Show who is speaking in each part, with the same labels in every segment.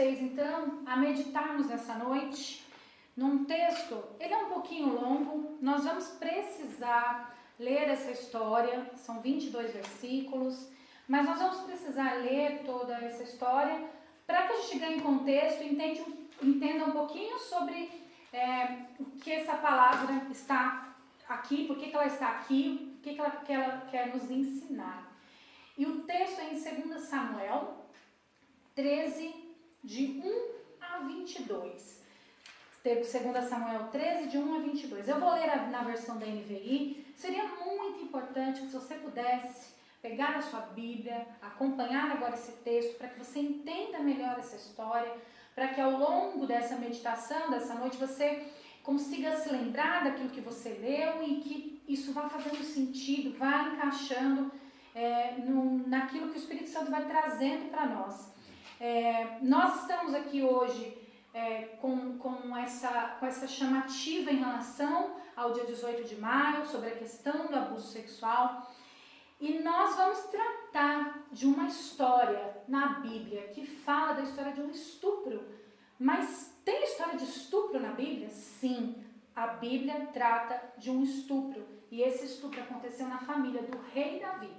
Speaker 1: vocês então a meditarmos nessa noite num texto, ele é um pouquinho longo, nós vamos precisar ler essa história, são 22 versículos, mas nós vamos precisar ler toda essa história para que a gente ganhe contexto e entenda um pouquinho sobre o que essa palavra está aqui, por que ela está aqui, o que ela quer nos ensinar. E o texto é em 2 Samuel 13, de 1 a 22. 2 Samuel 13, de 1 a 22. Eu vou ler na versão da NVI. Seria muito importante que se você pudesse pegar a sua Bíblia, acompanhar agora esse texto, para que você entenda melhor essa história, para que ao longo dessa meditação, dessa noite, você consiga se lembrar daquilo que você leu e que isso vá fazendo sentido, vá encaixando naquilo que o Espírito Santo vai trazendo para nós. Nós estamos aqui hoje com essa chamativa em relação ao dia 18 de maio, sobre a questão do abuso sexual. E nós vamos tratar de uma história na Bíblia que fala da história de um estupro. Mas tem história de estupro na Bíblia? Sim, a Bíblia trata de um estupro. E esse estupro aconteceu na família do rei Davi.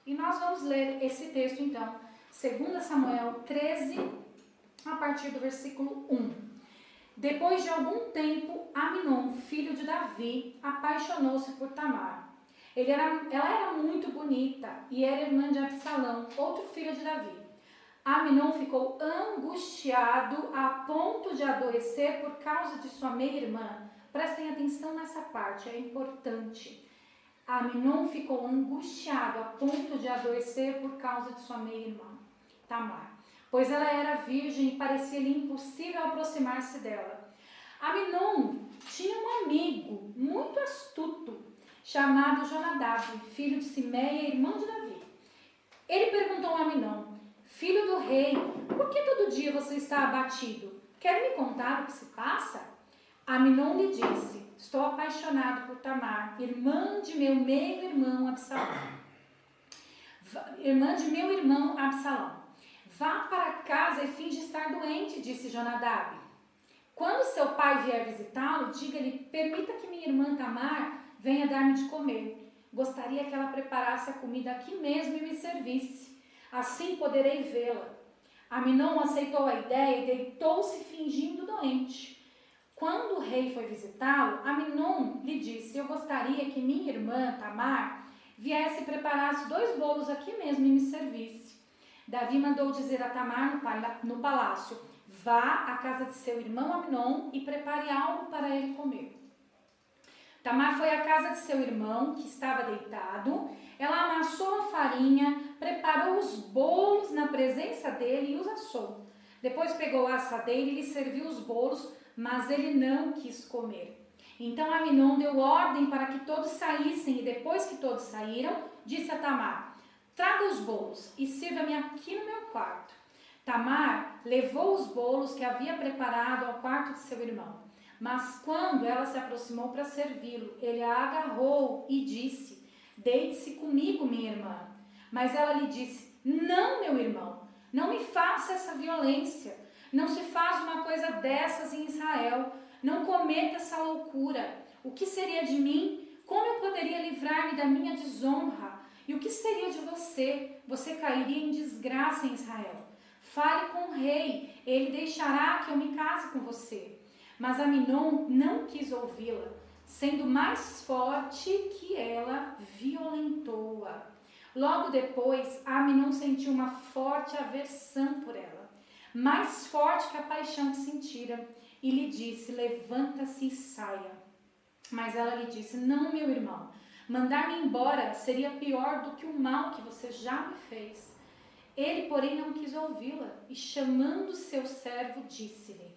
Speaker 1: E nós vamos ler esse texto então, 2 Samuel 13, a partir do versículo 1. Depois de algum tempo, Aminon, filho de Davi, apaixonou-se por Tamar. Ela era muito bonita e era irmã de Absalão, outro filho de Davi. Aminon ficou angustiado a ponto de adoecer por causa de sua meia-irmã. Prestem atenção nessa parte, é importante. Aminon ficou angustiado a ponto de adoecer por causa de sua meia-irmã, Tamar, pois ela era virgem e parecia-lhe impossível aproximar-se dela. Aminon tinha um amigo muito astuto, chamado Jonadab, filho de Simeia, irmão de Davi. Ele perguntou a Aminon: filho do rei, por que todo dia você está abatido? Quer me contar o que se passa? Aminon lhe disse: estou apaixonado por Tamar, irmã de meu meio-irmão Absalão. Vá para casa e finge estar doente, disse Jonadab. Quando seu pai vier visitá-lo, diga-lhe: permita que minha irmã Tamar venha dar-me de comer. Gostaria que ela preparasse a comida aqui mesmo e me servisse. Assim poderei vê-la. Aminon aceitou a ideia e deitou-se fingindo doente. Quando o rei foi visitá-lo, Aminon lhe disse: eu gostaria que minha irmã Tamar viesse e preparasse 2 bolos aqui mesmo e me servisse. Davi mandou dizer a Tamar no palácio: vá à casa de seu irmão Aminon e prepare algo para ele comer. Tamar foi à casa de seu irmão, que estava deitado. Ela amassou a farinha, preparou os bolos na presença dele e os assou. Depois pegou a assadeira e lhe serviu os bolos, mas ele não quis comer. Então Aminon deu ordem para que todos saíssem, e depois que todos saíram, disse a Tamar: traga os bolos e sirva-me aqui no meu quarto. Tamar levou os bolos que havia preparado ao quarto de seu irmão. Mas quando ela se aproximou para servi-lo, ele a agarrou e disse: deite-se comigo, minha irmã. Mas ela lhe disse: não, meu irmão, não me faça essa violência. Não se faz uma coisa dessas em Israel. Não cometa essa loucura. O que seria de mim? Como eu poderia livrar-me da minha desonra? E o que seria de você? Você cairia em desgraça em Israel. Fale com o rei, ele deixará que eu me case com você. Mas Aminon não quis ouvi-la. Sendo mais forte que ela, violentou-a. Logo depois, Aminon sentiu uma forte aversão por ela, mais forte que a paixão que sentira, e lhe disse: levanta-se e saia. Mas ela lhe disse: não, meu irmão, mandar-me embora seria pior do que o mal que você já me fez. Ele, porém, não quis ouvi-la, e chamando seu servo, disse-lhe: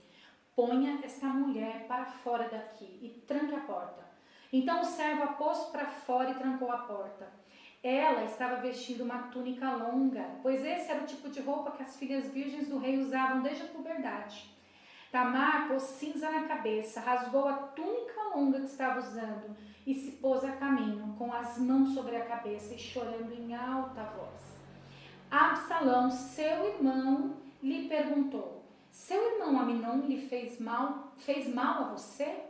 Speaker 1: ponha esta mulher para fora daqui e tranque a porta. Então o servo a pôs para fora e trancou a porta. Ela estava vestindo uma túnica longa, pois esse era o tipo de roupa que as filhas virgens do rei usavam desde a puberdade. Tamar pôs cinza na cabeça, rasgou a túnica longa que estava usando e se pôs a caminho, com as mãos sobre a cabeça e chorando em alta voz. Absalão, seu irmão, lhe perguntou: Seu irmão Aminon lhe fez mal a você?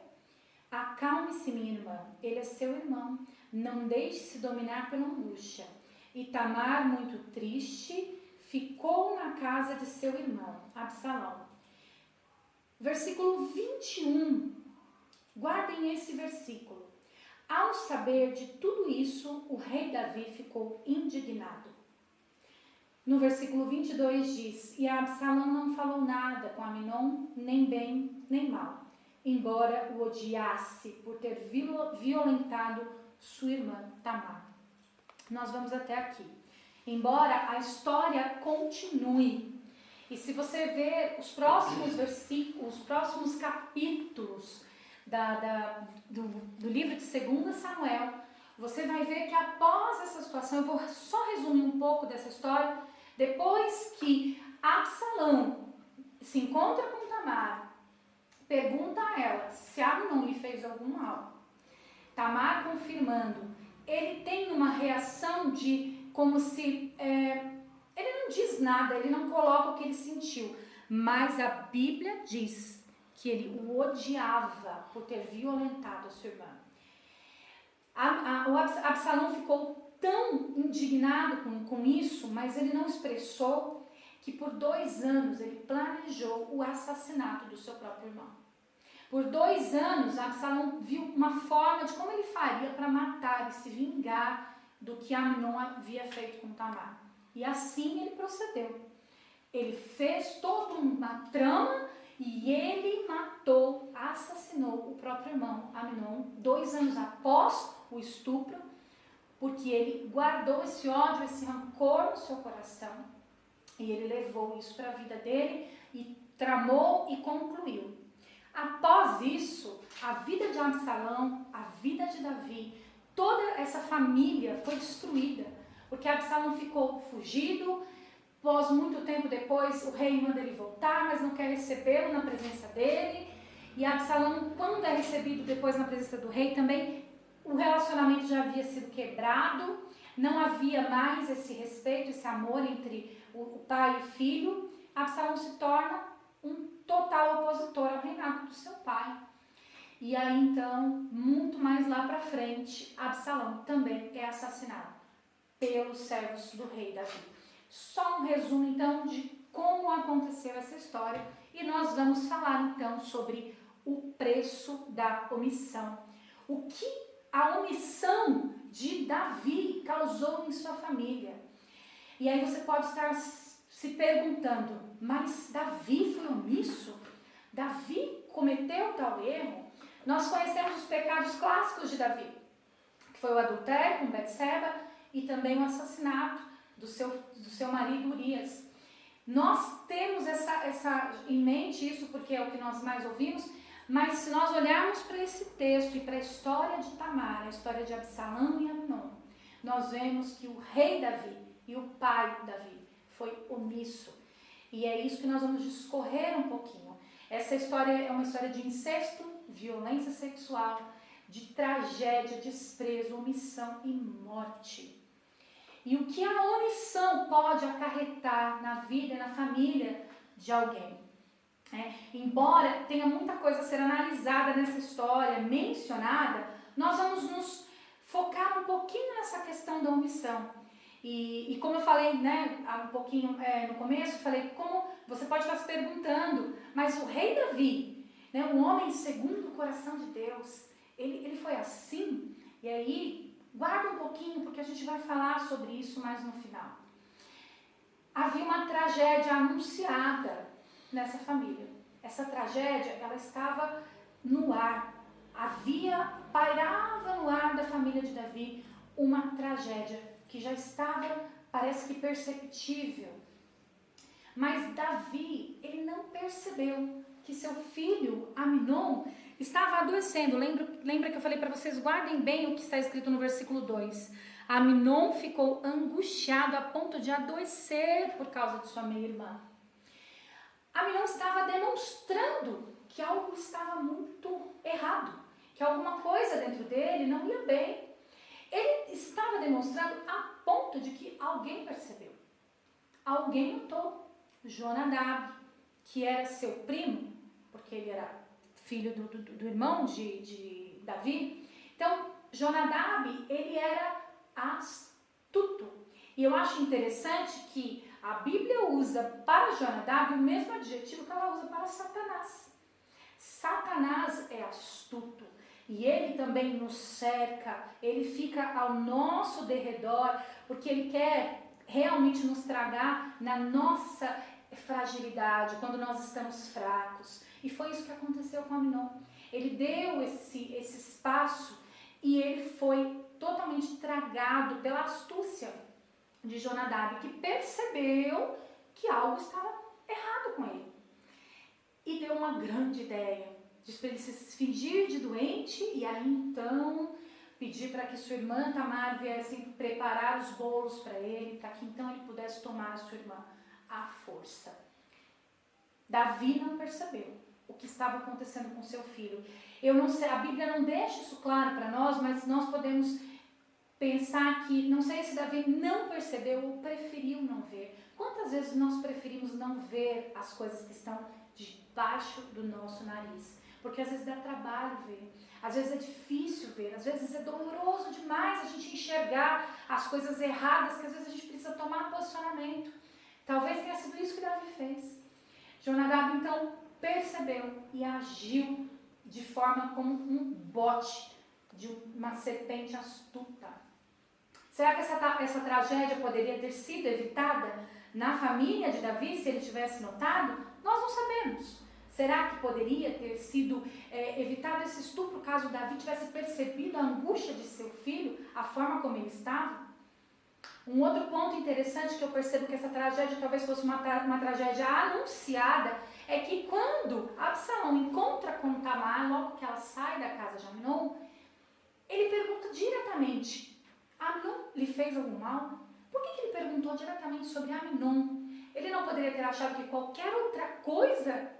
Speaker 1: Acalme-se, minha irmã, ele é seu irmão, não deixe-se dominar pela angústia. E Tamar, muito triste, ficou na casa de seu irmão, Absalão. Versículo 21, guardem esse versículo. Ao saber de tudo isso, o rei Davi ficou indignado. No versículo 22 diz, e Absalão não falou nada com Aminon, nem bem nem mal, embora o odiasse por ter violentado sua irmã Tamar. Nós vamos até aqui. Embora a história continue, e se você ver os próximos versículos, os próximos capítulos do livro de 2 Samuel, você vai ver que após essa situação, eu vou só resumir um pouco dessa história, depois que Absalão se encontra com Tamar, pergunta a ela se Aminon lhe fez algum mal. Tamar confirmando, ele tem uma reação de como se... ele não diz nada, ele não coloca o que ele sentiu, mas a Bíblia diz que ele o odiava por ter violentado a sua irmã. O Absalão ficou tão indignado com isso, mas ele não expressou, que por 2 anos ele planejou o assassinato do seu próprio irmão. Por 2 anos, Absalão viu uma forma de como ele faria para matar e se vingar do que Aminon havia feito com Tamar. E assim ele procedeu. Ele fez toda uma trama e ele matou, assassinou o próprio irmão Aminon 2 anos após o estupro, porque ele guardou esse ódio, esse rancor no seu coração e ele levou isso para a vida dele e tramou e concluiu. Após isso, a vida de Absalão, a vida de Davi, toda essa família foi destruída, porque Absalão ficou fugido. Após muito tempo depois, o rei manda ele voltar, mas não quer recebê-lo na presença dele. E Absalão, quando é recebido depois na presença do rei, também o relacionamento já havia sido quebrado, não havia mais esse respeito, esse amor entre o pai e o filho. Absalão se torna um total opositor ao reinado do seu pai. E aí então, muito mais lá para frente, Absalão também é assassinado pelos servos do rei Davi. Só um resumo então de como aconteceu essa história e nós vamos falar então sobre o preço da omissão. O que a omissão de Davi causou em sua família. E aí você pode estar se perguntando, mas Davi foi omisso? Davi cometeu tal erro? Nós conhecemos os pecados clássicos de Davi, que foi o adultério com Betseba e também o assassinato do seu marido Urias. Nós temos essa em mente isso porque é o que nós mais ouvimos, mas se nós olharmos para esse texto e para a história de Tamar, a história de Absalão e Aminon, nós vemos que o rei Davi e o pai Davi foi omisso. E é isso que nós vamos discorrer um pouquinho. Essa história é uma história de incesto, violência sexual, de tragédia, desprezo, omissão e morte. E o que a omissão pode acarretar na vida e na família de alguém. Embora tenha muita coisa a ser analisada nessa história, mencionada, nós vamos nos focar um pouquinho nessa questão da omissão. E como eu falei um pouquinho no começo, eu falei como você pode estar se perguntando, mas o rei Davi, um homem segundo o coração de Deus, ele foi assim? E aí, guarda um pouquinho, porque a gente vai falar sobre isso mais no final. Havia uma tragédia anunciada nessa família. Essa tragédia, ela estava no ar. Pairava no ar da família de Davi uma tragédia que já estava, parece que perceptível. Mas Davi, ele não percebeu que seu filho Aminon estava adoecendo. Lembra que eu falei para vocês, guardem bem o que está escrito no versículo 2. Aminon ficou angustiado a ponto de adoecer por causa de sua meia-irmã. Aminon estava demonstrando que algo estava muito errado, que alguma coisa dentro dele não ia bem. Ele estava demonstrando a ponto de que alguém percebeu. Alguém notou. Jonadab, que era seu primo, porque ele era filho do irmão de Davi. Então, Jonadab, ele era astuto. E eu acho interessante que a Bíblia usa para Jonadab o mesmo adjetivo que ela usa para Satanás. Satanás é astuto e ele também nos cerca, ele fica ao nosso derredor, porque ele quer realmente nos tragar na nossa fragilidade, quando nós estamos fracos. E foi isso que aconteceu com Amnon. Ele deu esse espaço e ele foi totalmente tragado pela astúcia de Jonadab, que percebeu que algo estava errado com ele. E deu uma grande ideia. Diz para ele se fingir de doente e aí então pedir para que sua irmã Tamar viesse preparar os bolos para ele, para que então ele pudesse tomar a sua irmã à força. Davi não percebeu o que estava acontecendo com seu filho. Eu não sei, a Bíblia não deixa isso claro para nós, mas nós podemos pensar que, não sei se Davi não percebeu ou preferiu não ver. Quantas vezes nós preferimos não ver as coisas que estão debaixo do nosso nariz? Porque às vezes dá trabalho ver, às vezes é difícil ver, às vezes é doloroso demais a gente enxergar as coisas erradas, que às vezes a gente precisa tomar posicionamento. Talvez tenha sido isso que Davi fez. Jonadab então percebeu e agiu de forma como um bote de uma serpente astuta. Será que essa tragédia poderia ter sido evitada na família de Davi se ele tivesse notado? Nós não sabemos. Será que poderia ter sido evitado esse estupro caso Davi tivesse percebido a angústia de seu filho, a forma como ele estava? Um outro ponto interessante que eu percebo que essa tragédia talvez fosse uma tragédia anunciada é que quando Absalão encontra com Tamar, logo que ela sai da casa de Amnon, ele pergunta diretamente: Amnon lhe fez algum mal? Por que ele perguntou diretamente sobre Amnon? Ele não poderia ter achado que qualquer outra coisa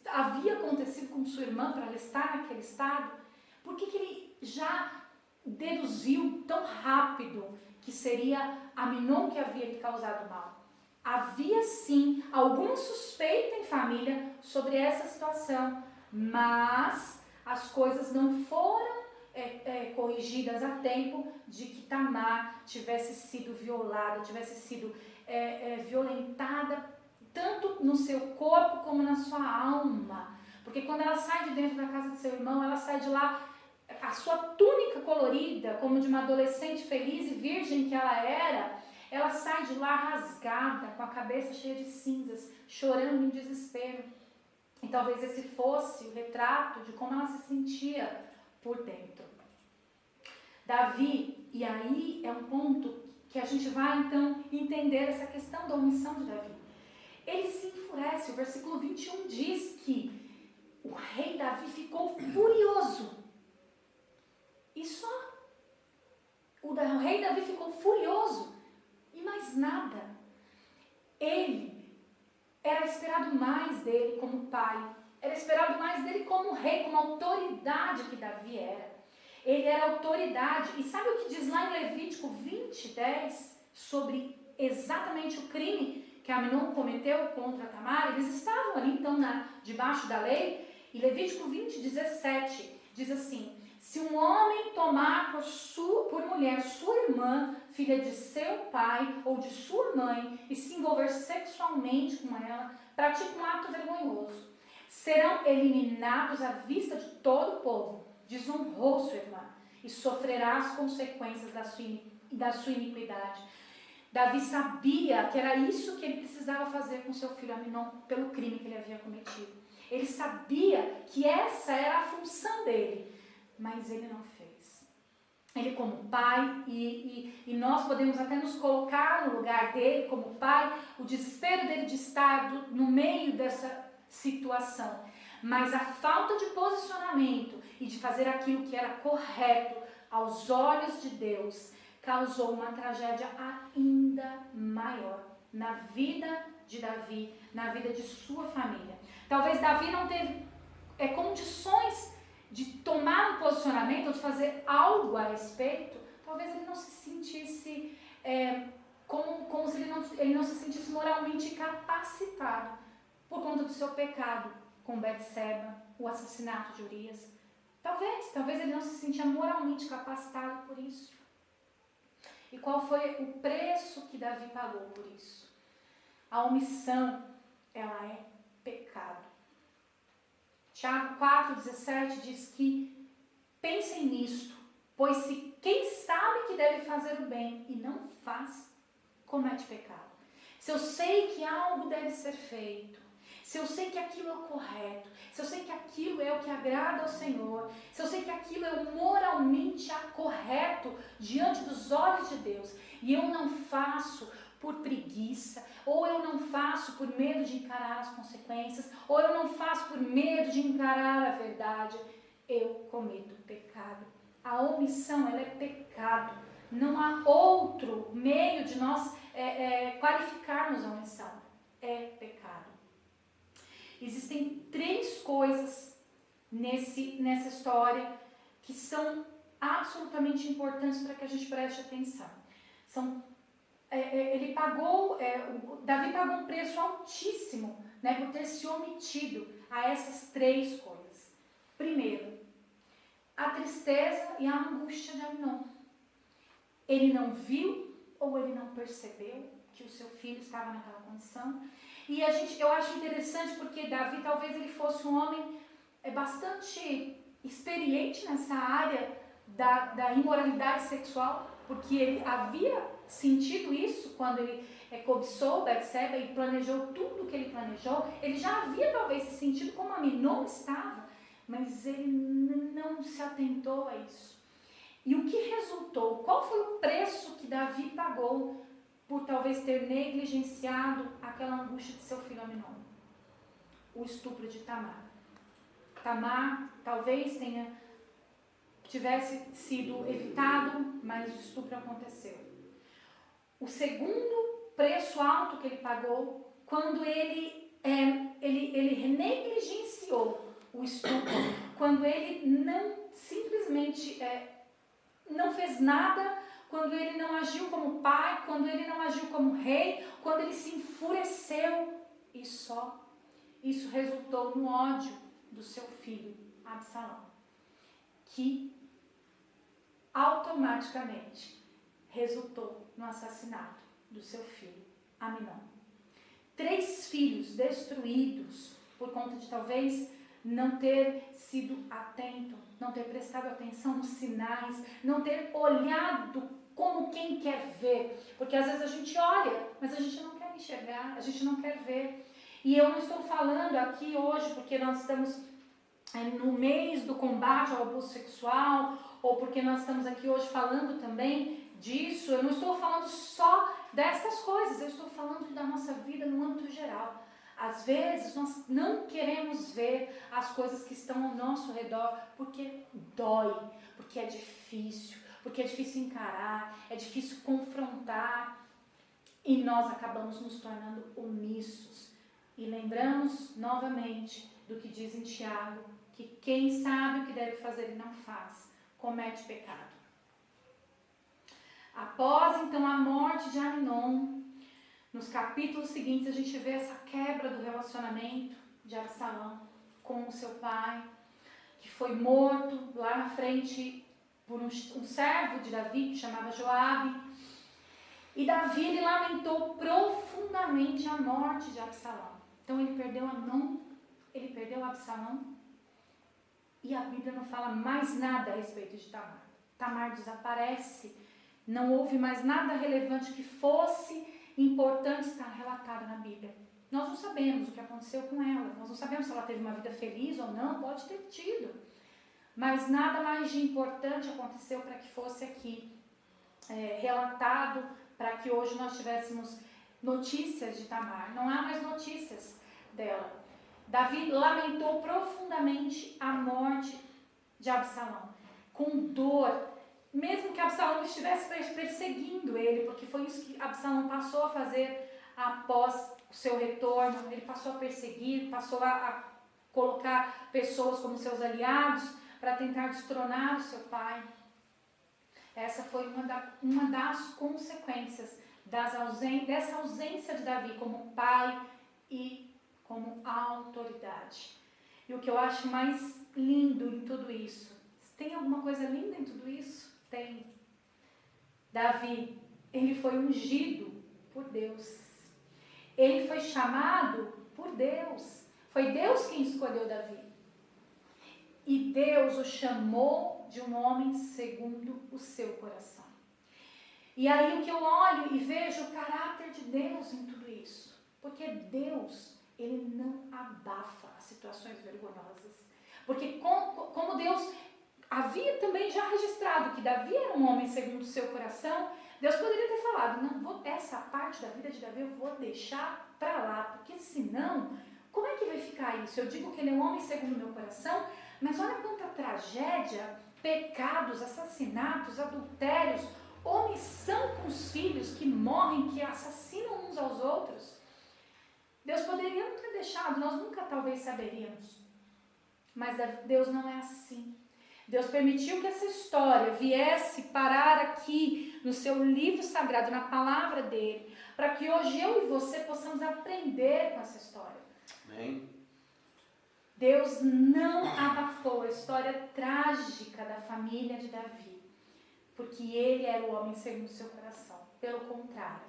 Speaker 1: havia acontecido com sua irmã para ela estar naquele estado? Por que ele já deduziu tão rápido que seria Amnon que havia lhe causado mal? Havia sim alguma suspeita em família sobre essa situação, mas as coisas não foram corrigidas a tempo de que Tamar tivesse sido violada, tivesse sido violentada tanto no seu corpo como na sua alma. Porque quando ela sai de dentro da casa de seu irmão, ela sai de lá, a sua túnica colorida, como de uma adolescente feliz e virgem que ela sai de lá rasgada, com a cabeça cheia de cinzas, chorando em desespero. E talvez esse fosse o retrato de como ela se sentia por dentro. Davi, e aí é um ponto que a gente vai então entender essa questão da omissão de Davi. Ele se enfurece, o versículo 21 diz que o rei Davi ficou furioso. E só. O rei Davi ficou furioso. E mais nada. Ele era esperado mais dele como pai. Era esperado mais dele como rei, como autoridade que Davi era. Ele era autoridade. E sabe o que diz lá em Levítico 20:10 sobre exatamente o crime que Amnon cometeu contra Tamar? Eles estavam ali então debaixo da lei. E Levítico 20:17 diz assim: se um homem tomar por mulher sua irmã, filha de seu pai ou de sua mãe, e se envolver sexualmente com ela, pratica um ato vergonhoso. Serão eliminados à vista de todo o povo. Desonrou sua irmã e sofrerá as consequências da sua iniquidade. Davi sabia que era isso que ele precisava fazer com seu filho Amnon pelo crime que ele havia cometido. Ele sabia que essa era a função dele, mas ele não fez. Ele como pai, e nós podemos até nos colocar no lugar dele como pai, o desespero dele de estar no meio dessa situação. Mas a falta de posicionamento e de fazer aquilo que era correto aos olhos de Deus causou uma tragédia ainda maior na vida de Davi, na vida de sua família. Talvez Davi não teve condições de tomar um posicionamento ou de fazer algo a respeito. Talvez ele não se sentisse como se ele não se sentisse moralmente capacitado por conta do seu pecado com Betseba, o assassinato de Urias. Talvez ele não se sentia moralmente capacitado por isso. E qual foi o preço que Davi pagou por isso? A omissão, ela é pecado. Tiago 4,17 diz que pensem nisto, pois se quem sabe que deve fazer o bem e não faz, comete pecado. Se eu sei que algo deve ser feito, se eu sei que aquilo é o correto, se eu sei que aquilo é o que agrada ao Senhor, se eu sei que aquilo é o moralmente correto diante dos olhos de Deus, e eu não faço por preguiça, ou eu não faço por medo de encarar as consequências, ou eu não faço por medo de encarar a verdade, eu cometo pecado. A omissão, ela é pecado. Não há outro meio de nós qualificarmos a omissão. É pecado. Existem 3 coisas nessa história que são absolutamente importantes para que a gente preste atenção. Davi pagou um preço altíssimo, né, por ter se omitido a essas 3 coisas. Primeiro, a tristeza e a angústia de Amnon. Ele não viu ou ele não percebeu que o seu filho estava naquela condição. E eu acho interessante porque Davi talvez ele fosse um homem bastante experiente nessa área da imoralidade sexual, porque ele havia sentido isso quando ele cobiçou Betseba e planejou tudo o que ele planejou. Ele já havia talvez se sentido como Amnon estava, mas ele não se atentou a isso. E o que resultou? Qual foi o preço que Davi pagou por talvez ter negligenciado aquela angústia de seu filho Amnon? O estupro de Tamar. Tamar talvez tivesse sido evitado, mas o estupro aconteceu. O segundo preço alto que ele pagou, quando ele negligenciou o estupro, quando ele não simplesmente não fez nada, quando ele não agiu como pai, quando ele não agiu como rei, quando ele se enfureceu, e só isso resultou no ódio do seu filho Absalão, que automaticamente resultou no assassinato do seu filho Amnon. 3 filhos destruídos por conta de talvez não ter sido atento, não ter prestado atenção nos sinais, não ter olhado como quem quer ver. Porque às vezes a gente olha, mas a gente não quer enxergar, a gente não quer ver. E eu não estou falando aqui hoje porque nós estamos no mês do combate ao abuso sexual, ou porque nós estamos aqui hoje falando também disso. Eu não estou falando só dessas coisas, eu estou falando da nossa vida no âmbito geral. Às vezes nós não queremos ver as coisas que estão ao nosso redor porque dói, porque é difícil encarar, é difícil confrontar, e nós acabamos nos tornando omissos. E lembramos novamente do que diz em Tiago, que quem sabe o que deve fazer e não faz, comete pecado. Após então a morte de Amnon, nos capítulos seguintes a gente vê essa quebra do relacionamento de Absalão com o seu pai, que foi morto lá na frente por um servo de Davi, que chamava Joabe. E Davi, ele lamentou profundamente a morte de Absalão. Então ele perdeu Amnon, ele perdeu Absalão, e a Bíblia não fala mais nada a respeito de Tamar. Tamar desaparece, não houve mais nada relevante que fosse importante estar relatado na Bíblia. Nós não sabemos o que aconteceu com ela, nós não sabemos se ela teve uma vida feliz ou não, pode ter tido. Mas nada mais de importante aconteceu para que fosse aqui relatado, para que hoje nós tivéssemos notícias de Tamar. Não há mais notícias dela. Davi lamentou profundamente a morte de Absalão, com dor, mesmo que Absalão estivesse perseguindo ele, porque foi isso que Absalão passou a fazer após o seu retorno. Ele passou a perseguir, passou a colocar pessoas como seus aliados para tentar destronar o seu pai. Essa foi uma das consequências dessa ausência de Davi como pai e como autoridade. E o que eu acho mais lindo em tudo isso, tem alguma coisa linda em tudo isso? Tem. Davi, ele foi ungido por Deus. Ele foi chamado por Deus. Foi Deus quem escolheu Davi. E Deus o chamou de um homem segundo o seu coração. E aí o que eu olho e vejo o caráter de Deus em tudo isso. Porque Deus, ele não abafa as situações vergonhosas. Porque como Deus havia também já registrado que Davi era um homem segundo o seu coração, Deus poderia ter falado, não, essa parte da vida de Davi eu vou deixar para lá, porque senão, como é que vai ficar isso? Eu digo que ele é um homem segundo o meu coração, mas olha quanta tragédia, pecados, assassinatos, adultérios, omissão com os filhos que morrem, que assassinam uns aos outros. Deus poderia não ter deixado, nós nunca talvez saberíamos. Mas Deus não é assim. Deus permitiu que essa história viesse parar aqui no seu livro sagrado, na palavra dele, para que hoje eu e você possamos aprender com essa história.
Speaker 2: Amém.
Speaker 1: Deus não abafou a história trágica da família de Davi, porque ele era o homem segundo o seu coração. Pelo contrário,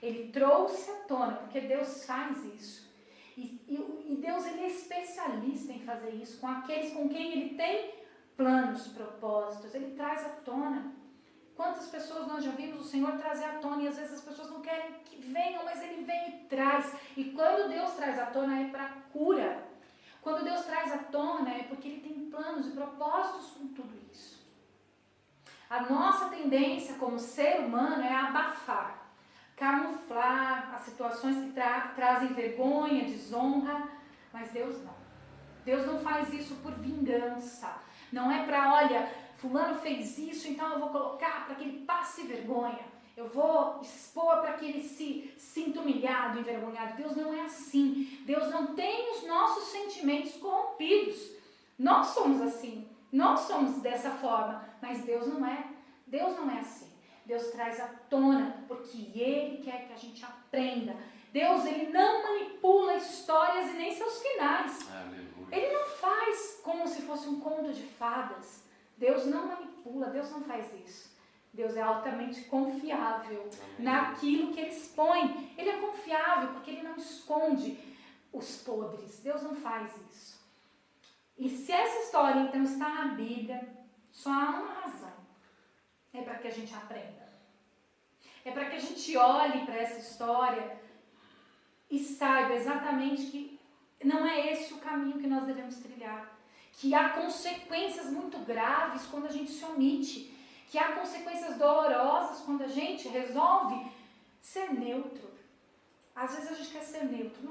Speaker 1: ele trouxe à tona, porque Deus faz isso. E Deus, ele é especialista em fazer isso com aqueles com quem ele tem planos, propósitos, ele traz à tona. Quantas pessoas nós já vimos o Senhor trazer à tona e às vezes as pessoas não querem que venham, mas ele vem e traz. E quando Deus traz à tona é para cura. Quando Deus traz à tona é porque ele tem planos e propósitos com tudo isso. A nossa tendência como ser humano é abafar, camuflar as situações que trazem vergonha, desonra, mas Deus não. Deus não faz isso por vingança. Não é para, olha, fulano fez isso, então eu vou colocar para que ele passe vergonha. Eu vou expor para que ele se sinta humilhado, envergonhado. Deus não é assim. Deus não tem os nossos sentimentos corrompidos. Nós somos assim. Nós somos dessa forma. Mas Deus não é. Deus não é assim. Deus traz à tona porque Ele quer que a gente aprenda. Deus, ele não manipula histórias e nem seus finais.
Speaker 2: Aleluia.
Speaker 1: Ele não faz como se fosse um conto de fadas. Deus não manipula, Deus não faz isso. Deus é altamente confiável naquilo que ele expõe. Ele é confiável porque ele não esconde os podres. Deus não faz isso. E se essa história então está na Bíblia, só há uma razão. É para que a gente aprenda. É para que a gente olhe para essa história e saiba exatamente que não é esse o caminho que nós devemos trilhar. Que há consequências muito graves quando a gente se omite. Que há consequências dolorosas quando a gente resolve ser neutro. Às vezes a gente quer ser neutro.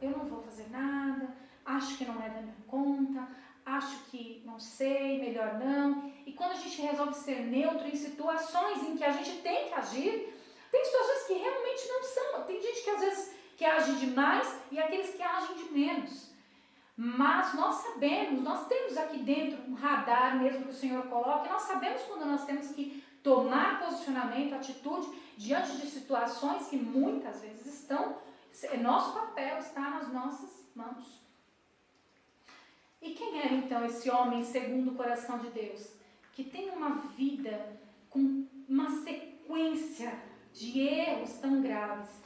Speaker 1: Eu não vou fazer nada, acho que não é da minha conta, acho que não sei, melhor não. E quando a gente resolve ser neutro em situações em que a gente tem que agir, tem situações que realmente não são. Tem gente que às vezes que age demais e aqueles que agem de menos. Mas nós sabemos, nós temos aqui dentro um radar mesmo que o Senhor coloca, e nós sabemos quando nós temos que tomar posicionamento, atitude, diante de situações que muitas vezes estão, nosso papel está nas nossas mãos. E quem era então esse homem segundo o coração de Deus? Que tem uma vida com uma sequência de erros tão graves.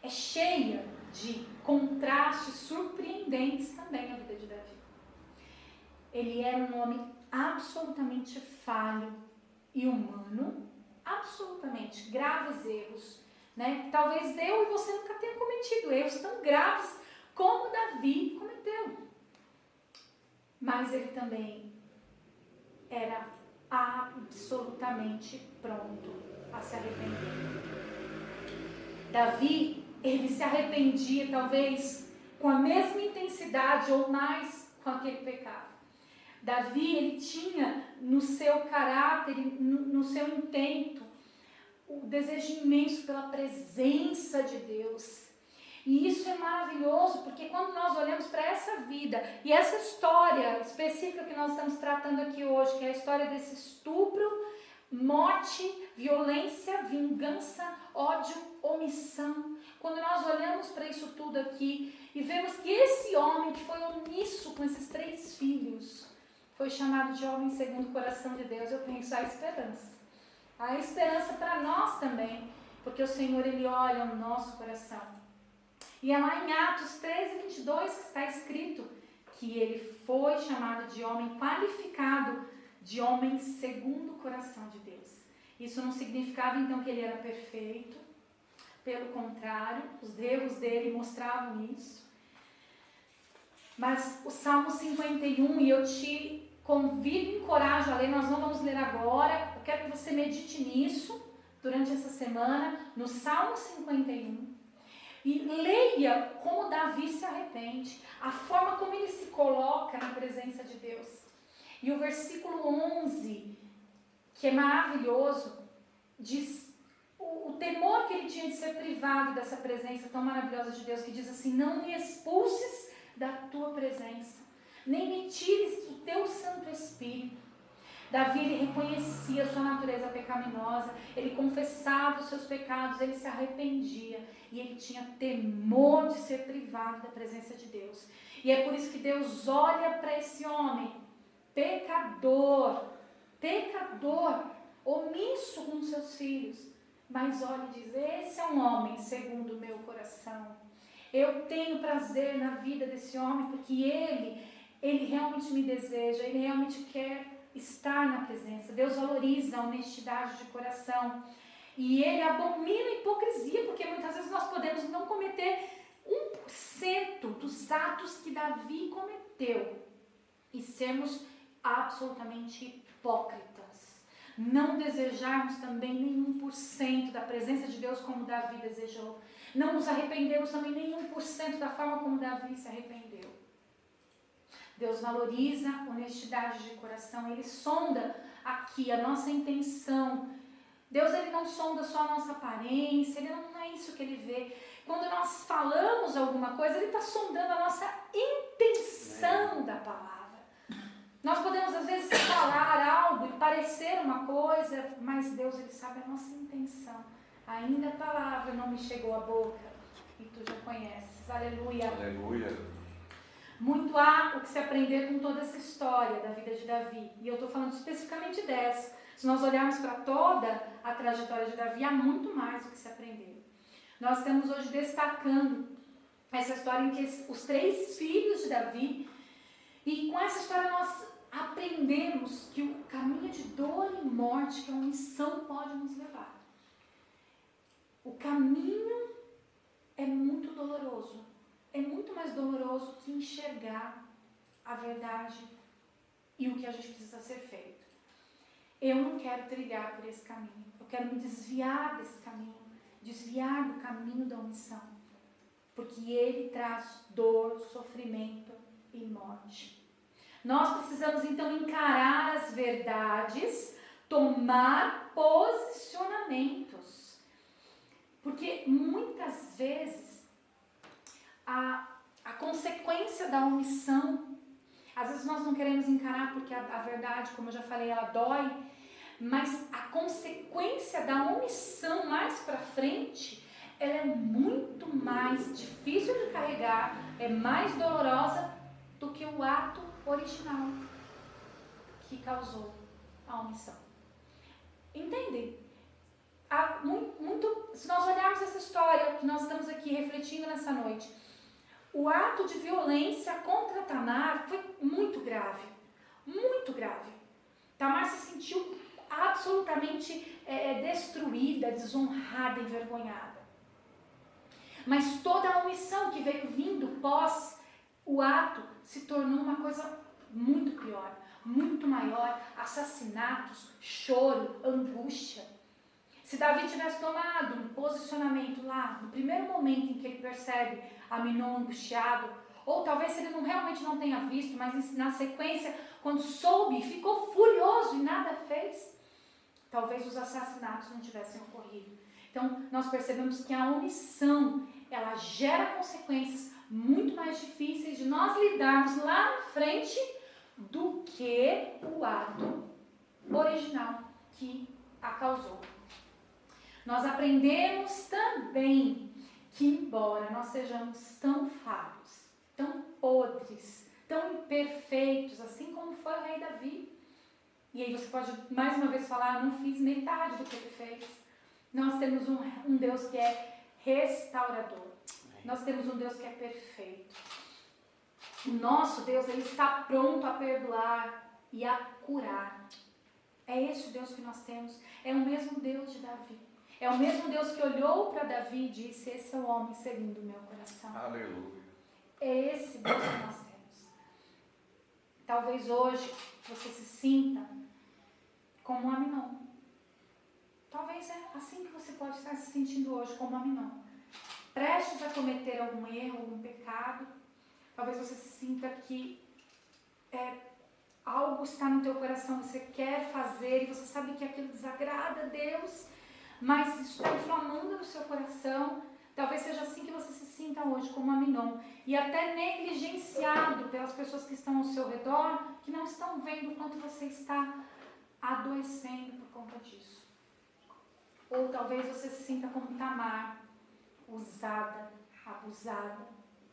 Speaker 1: É cheia de contrastes surpreendentes também a vida de Davi. Ele era um homem absolutamente falho e humano, absolutamente graves erros, né? Talvez eu e você nunca tenham cometido erros tão graves como Davi cometeu. Mas ele também era absolutamente pronto a se arrepender. Davi, ele se arrependia talvez com a mesma intensidade ou mais com aquele pecado. Davi, ele tinha no seu caráter, no seu intento, o desejo imenso pela presença de Deus. E isso é maravilhoso, porque quando nós olhamos para essa vida e essa história específica que nós estamos tratando aqui hoje, que é a história desse estupro, morte, violência, vingança, ódio, omissão. Quando nós olhamos para isso tudo aqui e vemos que esse homem que foi omisso com esses 3 filhos foi chamado de homem segundo o coração de Deus, eu penso, há esperança. Há esperança para nós também, porque o Senhor, Ele olha o nosso coração. E é lá em Atos 13:22 que está escrito que ele foi chamado de homem qualificado, de homem segundo o coração de Deus. Isso não significava então que ele era perfeito, pelo contrário, os erros dele mostravam isso. Mas o Salmo 51, e eu te convido e encorajo a ler, nós não vamos ler agora, eu quero que você medite nisso durante essa semana, no Salmo 51, e leia como Davi se arrepende, a forma como ele se coloca na presença de Deus. E o versículo 11, que é maravilhoso, diz o temor que ele tinha de ser privado dessa presença tão maravilhosa de Deus, que diz assim: não me expulses da tua presença, nem me tires do teu Santo Espírito. Davi, ele reconhecia a sua natureza pecaminosa, ele confessava os seus pecados, ele se arrependia e ele tinha temor de ser privado da presença de Deus. E é por isso que Deus olha para esse homem, pecador, omisso com seus filhos, mas olha e diz: esse é um homem segundo o meu coração. Eu tenho prazer na vida desse homem, porque ele realmente me deseja, ele realmente quer estar na presença. Deus valoriza a honestidade de coração. E ele abomina a hipocrisia, porque muitas vezes nós podemos não cometer 1% dos atos que Davi cometeu e sermos absolutamente hipócritas. Não desejarmos também nenhum por cento da presença de Deus como Davi desejou. Não nos arrependemos também nenhum por cento da forma como Davi se arrependeu. Deus valoriza a honestidade de coração, Ele sonda aqui a nossa intenção. Deus, Ele não sonda só a nossa aparência, Ele não é isso que Ele vê. Quando nós falamos alguma coisa, Ele está sondando a nossa intenção da palavra. Nós podemos às vezes falar algo e parecer uma coisa, mas Deus, Ele sabe a nossa intenção. Ainda a palavra não me chegou à boca e tu já conheces. Aleluia.
Speaker 2: Aleluia.
Speaker 1: Muito há o que se aprender com toda essa história da vida de Davi. E eu estou falando especificamente dessa. Se nós olharmos para toda a trajetória de Davi, há muito mais o que se aprender. Nós estamos hoje destacando essa história em que os 3 filhos de Davi, e com essa história nós aprendemos que o caminho de dor e morte que a omissão pode nos levar. O caminho é muito doloroso. É muito mais doloroso que enxergar a verdade e o que a gente precisa ser feito. Eu não quero trilhar por esse caminho. Eu quero me desviar desse caminho. Desviar do caminho da omissão. Porque ele traz dor, sofrimento e morte. Nós precisamos então encarar as verdades, tomar posicionamentos. Porque muitas vezes a consequência da omissão, às vezes nós não queremos encarar porque a verdade, como eu já falei, ela dói, mas a consequência da omissão mais para frente, ela é muito mais difícil de carregar, é mais dolorosa do que o ato original que causou a omissão. Entendem? Se nós olharmos essa história que nós estamos aqui refletindo nessa noite, o ato de violência contra Tamar foi muito grave. Muito grave. Tamar se sentiu absolutamente destruída, desonrada, envergonhada. Mas toda a omissão que veio vindo pós o ato se tornou uma coisa muito pior, muito maior. Assassinatos, choro, angústia. Se Davi tivesse tomado um posicionamento lá, no primeiro momento em que ele percebe Aminon angustiado, ou talvez ele realmente não tenha visto, mas na sequência, quando soube, ficou furioso e nada fez, talvez os assassinatos não tivessem ocorrido. Então, nós percebemos que a omissão, ela gera consequências muito mais difíceis de nós lidarmos lá na frente do que o ato original que a causou. nós aprendemos também que, embora nós sejamos tão falhos, tão podres, tão imperfeitos, assim como foi o rei Davi, e aí você pode mais uma vez falar, não fiz metade do que ele fez. Nós temos um Deus que é restaurador. Nós temos um Deus que é perfeito. O nosso Deus, ele está pronto a perdoar e a curar. É esse o Deus que nós temos. É o mesmo Deus de Davi. É o mesmo Deus que olhou para Davi e disse, esse é o homem segundo o meu coração.
Speaker 2: Aleluia.
Speaker 1: É esse Deus que nós temos. Talvez hoje você se sinta como um Aminon. Talvez é assim que você pode estar se sentindo hoje, como um Aminon. Prestes a cometer algum erro, algum pecado. Talvez você se sinta que algo está no teu coração, você quer fazer e você sabe que aquilo desagrada a Deus, mas isso está inflamando no seu coração. Talvez seja assim que você se sinta hoje, como Aminon, e até negligenciado pelas pessoas que estão ao seu redor, que não estão vendo o quanto você está adoecendo por conta disso. Ou talvez você se sinta como Tamar, usada, abusada,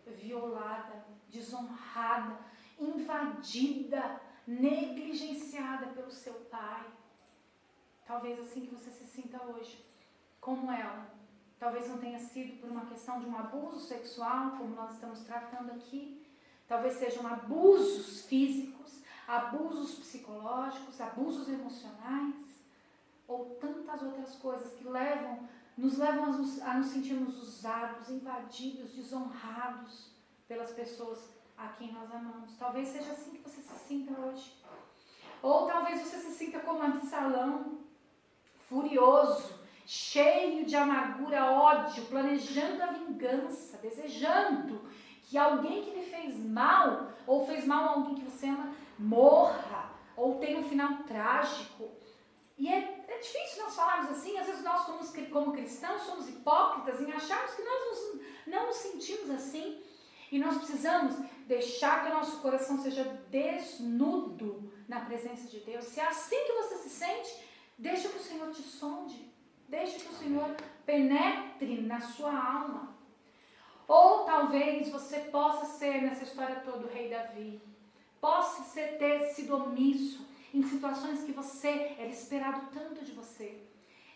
Speaker 1: violada, desonrada, invadida, negligenciada pelo seu pai. Talvez assim que você se sinta hoje, como ela. Talvez não tenha sido por uma questão de um abuso sexual, como nós estamos tratando aqui. Talvez sejam abusos físicos, abusos psicológicos, abusos emocionais, ou tantas outras coisas que nos levam a nos sentirmos usados, invadidos, desonrados pelas pessoas a quem nós amamos. Talvez seja assim que você se sinta hoje. Ou talvez você se sinta como Absalão, furioso, cheio de amargura, ódio, planejando a vingança, desejando que alguém que lhe fez mal, ou fez mal a alguém que você ama, morra, ou tenha um final trágico. E é difícil nós falarmos assim, às vezes nós como cristãos somos hipócritas em acharmos que nós não nos sentimos assim. E nós precisamos deixar que o nosso coração seja desnudo na presença de Deus. Se é assim que você se sente, deixa que o Senhor te sonde. Deixa que o Senhor penetre na sua alma. Ou talvez você possa ser, nessa história toda, o rei Davi. Possa ter sido omisso em situações que você era esperado tanto de você.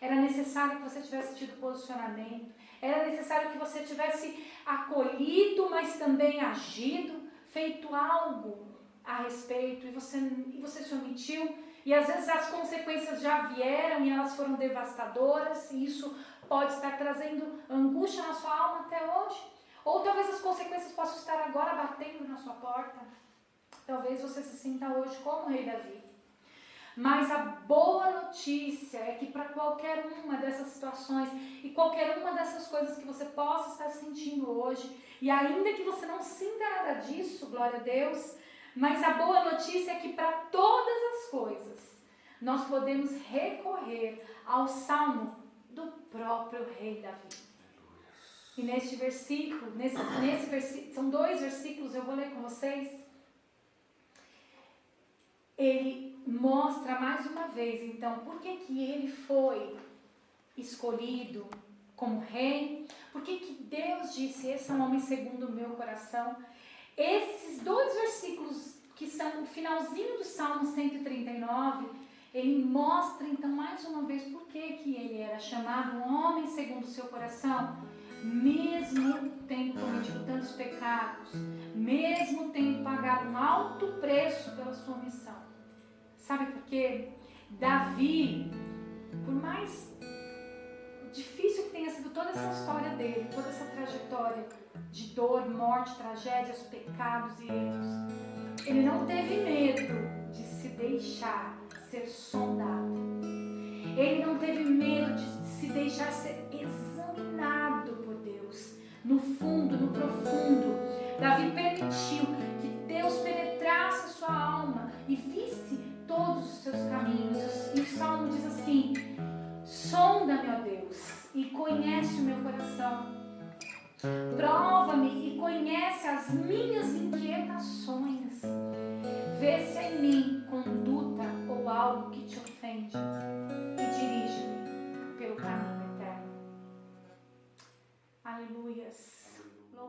Speaker 1: Era necessário que você tivesse tido posicionamento. Era necessário que você tivesse acolhido, mas também agido, feito algo a respeito. E você se omitiu. E às vezes as consequências já vieram e elas foram devastadoras. E isso pode estar trazendo angústia na sua alma até hoje. Ou talvez as consequências possam estar agora batendo na sua porta. Talvez você se sinta hoje como o rei Davi. Mas a boa notícia é que para qualquer uma dessas situações e qualquer uma dessas coisas que você possa estar sentindo hoje, e ainda que você não sinta nada disso, glória a Deus, mas a boa notícia é que para todas as coisas nós podemos recorrer ao salmo do próprio rei Davi. E neste versículo, nesse versículo, são 2 versículos, eu vou ler com vocês. Ele mostra mais uma vez, então, por que ele foi escolhido como rei, por que Deus disse, esse é um homem segundo o meu coração. Esses 2 versículos, que são o finalzinho do Salmo 139, ele mostra, então, mais uma vez, por que ele era chamado um homem segundo o seu coração, mesmo tendo cometido tantos pecados, mesmo tendo pagado um alto preço pela sua missão. Sabe por quê? Davi, por mais difícil que tenha sido toda essa história dele, toda essa trajetória de dor, morte, tragédias, pecados e erros, ele não teve medo de se deixar ser sondado. Ele não teve medo de se deixar ser examinado por Deus, no fundo, no profundo. Davi permitiu que Deus penetrasse a sua alma e visse todos os seus caminhos. E o Salmo diz assim: sonda-me, ó Deus, e conhece o meu coração. Prova-me e conhece as minhas inquietações. Vê se há em mim conduta ou algo que te ofende e dirige-me pelo caminho eterno.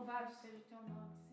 Speaker 1: Louvado seja o teu nome,